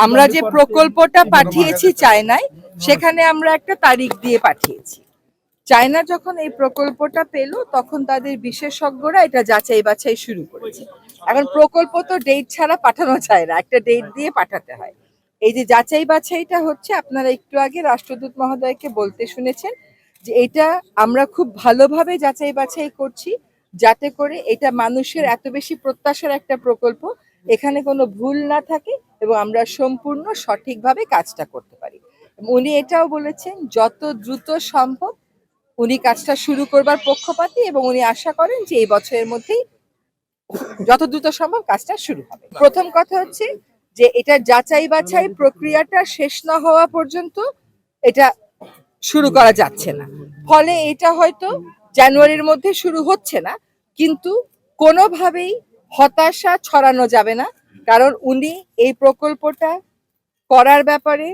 আমরা যে প্রকল্পটা পাঠিয়েছি চায়নায়, সেখানে আমরা একটা তারিখ দিয়ে পাঠিয়েছি। চায়না যখন এই প্রকল্পটা পেল, তখন তাদের বিশেষজ্ঞরা এটা যাচাই বাছাই শুরু করেছে। এখন প্রকল্প তো ডেট ছাড়া পাঠানো যায় না, একটা ডেট দিয়ে পাঠাতে হয়। এই যে যাচাই বাছাইটা হচ্ছে, আপনারা একটু আগে রাষ্ট্রদূত মহোদয়কে বলতে শুনেছেন যে এটা আমরা খুব ভালোভাবে যাচাই বাছাই করছি, যাতে করে এটা মানুষের এত বেশি প্রত্যাশার একটা প্রকল্প, এখানে কোনো ভুল না থাকে এবং আমরা সম্পূর্ণ সঠিকভাবে কাজটা করতে পারি। উনি এটাও বলেছেন যত দ্রুত সম্ভব উনি কাজটা শুরু করবার পক্ষপাতী, এবং উনি আশা করেন যে এই বছরের মধ্যেই যত দ্রুত সম্ভব কাজটা শুরু হবে। প্রথম কথা হচ্ছে যে এটা যাচাই বাছাই প্রক্রিয়াটা শেষ না হওয়া পর্যন্ত এটা শুরু করা যাচ্ছে না। ফলে এটা হয়তো জানুয়ারির মধ্যে শুরু হচ্ছে না, কিন্তু কোনোভাবেই হতাশা ছড়ানো যাবে না, কারণ উনি এই প্রকল্পটা করার ব্যাপারে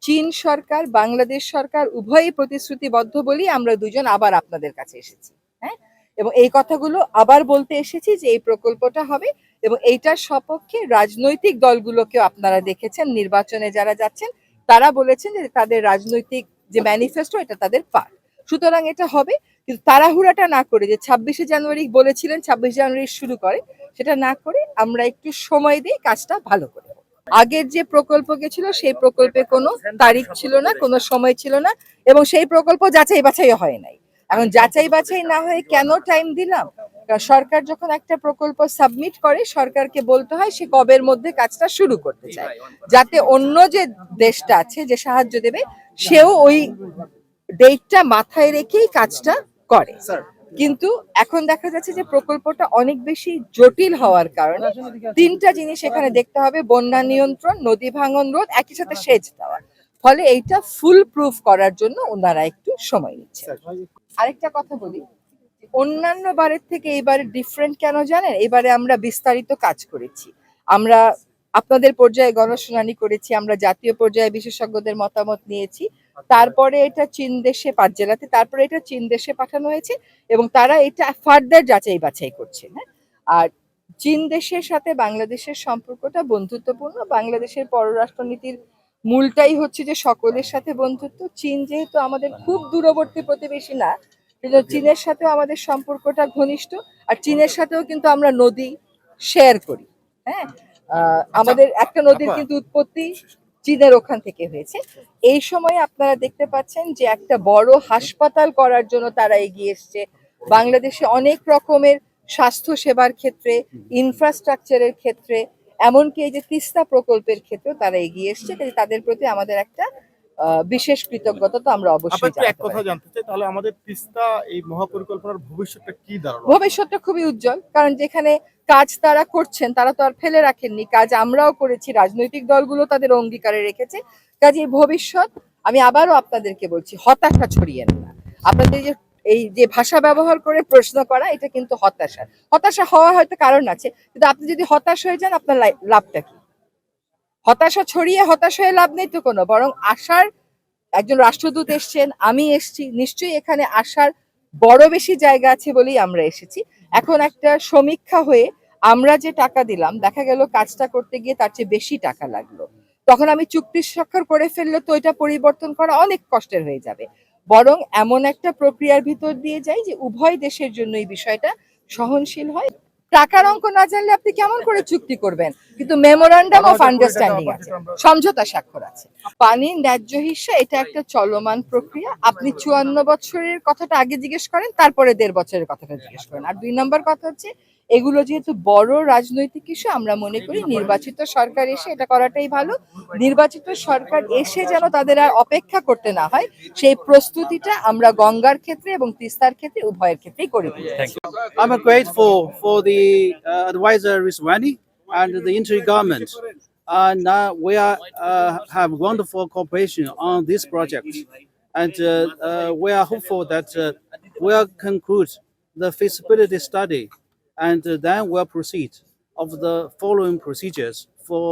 চীন সরকার, বাংলাদেশ সরকার উভয়ই প্রতিশ্রুতিবদ্ধ বলেই আমরা দুজন আবার আপনাদের কাছে এসেছি। হ্যাঁ, এবং এই কথাগুলো আবার বলতে এসেছি যে এই প্রকল্পটা হবে, এবং এইটার সপক্ষে রাজনৈতিক দলগুলোকেও আপনারা দেখেছেন, নির্বাচনে যারা যাচ্ছেন তারা বলেছেন যে তাদের রাজনৈতিক যে ম্যানিফেস্টো এটা তাদের পার্ট। সুতরাং এটা হবে, কিন্তু তাড়াহুড়াটা না করে যে 26শে জানুয়ারি বলেছিলেন 26 জানুয়ারি শুরু করে, সেটা না করে আমরা একটু সময় দিই, কাজটা ভালো করে। আগের যে প্রকল্প গেছিল সেই প্রকল্পে কোনো তারিখ ছিল না, কোনো সময় ছিল না, এবং সেই প্রকল্প যাচাই বাছাই হয় নাই। এখন যাচাই বাছাই না হয়ে কেন টাইম দিলাম? কারণ সরকার যখন একটা প্রকল্প সাবমিট করে, সরকারকে বলতে হয় সে কবের মধ্যে কাজটা শুরু করতে চায়, যাতে অন্য যে দেশটা আছে যে সাহায্য দেবে সেও ওই ডেটটা মাথায় রেখেই কাজটা করে। কিন্তু এখন দেখা যাচ্ছে যে প্রকল্পটা অনেক বেশি জটিল হওয়ার কারণে তিনটা জিনিস এখানে দেখতে হবে: বন্যা নিয়ন্ত্রণ, নদী ভাঙন রোধ, একই সাথে সেচ দেওয়া। ফলে এইটা ফুল প্রুফ করার জন্য ওনারা একটু সময় নিচ্ছে। আরেকটা কথা বলি, অন্যান্য বারের থেকে এবারে ডিফারেন্ট কেন জানেন? এবারে আমরা বিস্তারিত কাজ করেছি। আমরা আপনাদের পর্যায়ে গণশুনানি করেছি, আমরা জাতীয় পর্যায়ে বিশেষজ্ঞদের মতামত নিয়েছি, তারপরে এটা চীন দেশে 5 জেলাতে, তারপরে এটা চীন দেশে পাঠানো হয়েছে এবং তারা এটা ফার্দার যাচাই বাছাই করছে। হ্যাঁ, আর চীন দেশের সাথে বাংলাদেশের সম্পর্কটা বন্ধুত্বপূর্ণ। বাংলাদেশের পররাষ্ট্রনীতির মূলটাই হচ্ছে যে সকলের সাথে বন্ধুত্ব। চীন যেহেতু আমাদের খুব দূরবর্তী প্রতিবেশী না, চীনের সাথেও আমাদের সম্পর্কটা ঘনিষ্ঠ, আর চীনের সাথেও কিন্তু আমরা নদী শেয়ার করি। হ্যাঁ, আমাদের একটা নদীর কিন্তু উৎপত্তি চীনের ওখান থেকে হয়েছে। এই সময় আপনারা দেখতে পাচ্ছেন যে একটা বড় হাসপাতাল করার জন্য তারা এগিয়ে এসছে। বাংলাদেশে অনেক রকমের স্বাস্থ্য সেবার ক্ষেত্রে, ইনফ্রাস্ট্রাকচারের ক্ষেত্রে, এমনকি এই যে তিস্তা প্রকল্পের ক্ষেত্রেও তারা এগিয়ে এসছে। তাদের প্রতি আমাদের একটা বিশেষ কৃতজ্ঞতা তো আমরা অবশ্যই এক কথা জানতে চাই, তাহলে আমাদের তিস্তা এই মহাপরিকল্পনার ভবিষ্যৎটা কি দাঁড়ালো? ভবিষ্যৎটা খুবই উজ্জ্বল, কারণ যেখানে কাজ তারা করছেন তারা তো আর ফেলে রাখেননি, কাজ আমরাও করেছি, রাজনৈতিক দলগুলো তাদের অঙ্গীকারে রেখেছে। কাজে ভবিষ্যৎ, আমি আবারও আপনাদেরকে বলছি, হতাশা ছড়িয়ে না। আপনাদের যে এই যে ভাষা ব্যবহার করে প্রশ্ন করা, এটা কিন্তু হতাশা হওয়া হয়তো কারণ আছে, কিন্তু আপনি যদি হতাশ হয়ে যান আপনার লাভটা কি? হতাশা ছড়িয়ে হতাশ হয়ে লাভ নেই তো কোনো, বরং আশার একজন রাষ্ট্রদূত এসছেন, আমি এসছি, নিশ্চয়ই এখানে আসার বড় বেশি জায়গা আছে বলেই আমরা এসেছি। এখন একটা সমীক্ষা হয়ে আমরা যে টাকা দিলাম, দেখা গেল কাজটা করতে গিয়ে তার চেয়ে বেশি টাকা লাগলো, তখন আমি চুক্তি স্বাক্ষর করে ফেললে তো এটা পরিবর্তন করা অনেক কষ্টের হয়ে যাবে। বরং এমন একটা প্রক্রিয়ার ভিতর দিয়ে যাই যে উভয় দেশের জন্য এই বিষয়টা সহনশীল হয়। টাকার অঙ্ক না জানলে আপনি কেমন করে চুক্তি করবেন? কিন্তু মেমোরান্ডাম অফ আন্ডারস্ট্যান্ডিং আছে, সমঝোতা স্বাক্ষর আছে। পানির ন্যায্য হিস্যা এটা একটা চলমান প্রক্রিয়া। আপনি 54 বছরের কথাটা আগে জিজ্ঞেস করেন, তারপরে 1.5 বছরের কথাটা জিজ্ঞেস করেন। আর 2 নম্বর কথা হচ্ছে, এগুলো যেহেতু বড় রাজনৈতিক ইস্যু, আমরা মনে করি নির্বাচিত সরকার এসে এটা করাটাই ভালো। নির্বাচিত সরকার এসে যেন তাদের আর অপেক্ষা করতে না হয়, সেই প্রস্তুতিটা আমরা গঙ্গার ক্ষেত্রে এবং তিস্তার ক্ষেত্রে উভয়ের ক্ষেত্রেই করে দিচ্ছি। I'm grateful for the advisor Rizwani and the inter-government. And we have wonderful cooperation on this project. And we are hopeful that we'll conclude the feasibility study and then we'll proceed of the following procedures for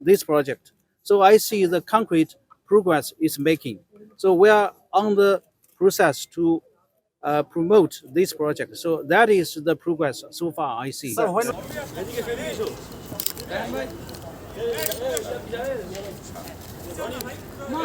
this project. So I see the concrete progress is making. So we are on the process to promote this project. So that is the progress so far I see. মা